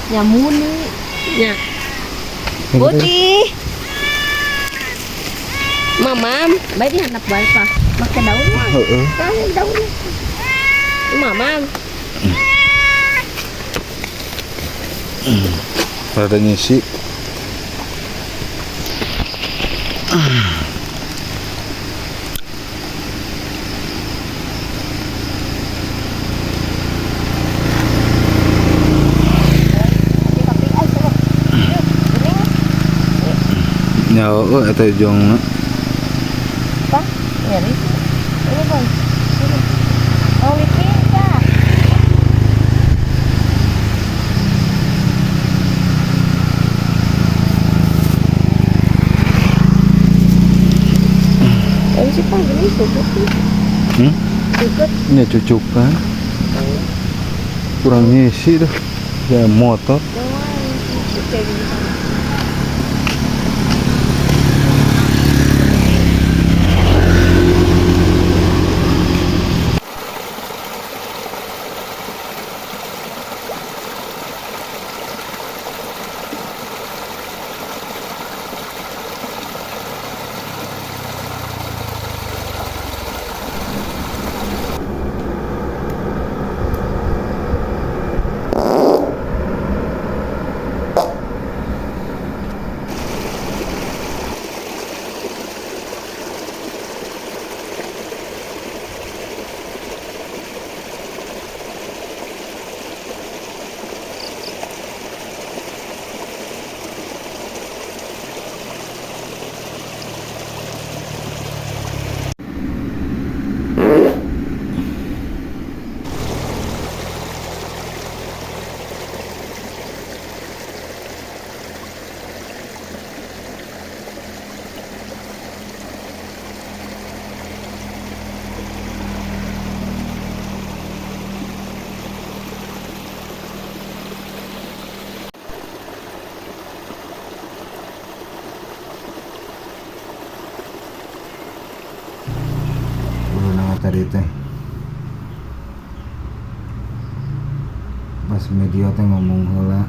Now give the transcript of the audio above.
Nyamuni. Nya. Putih. Mamam, baik di handap baik pak. Makan daun mah. Heeh. Daun. Mamam. Rada nyisi. Nyawa eta jongna. Pak, nyari. Ini bang. Oh, lipin kak. Ini sih pak, ini cukup sih. Cukup. Nya cucukan. Kurang ngisi dah. Ya motor. Tadi teh pas media teh ngomong heula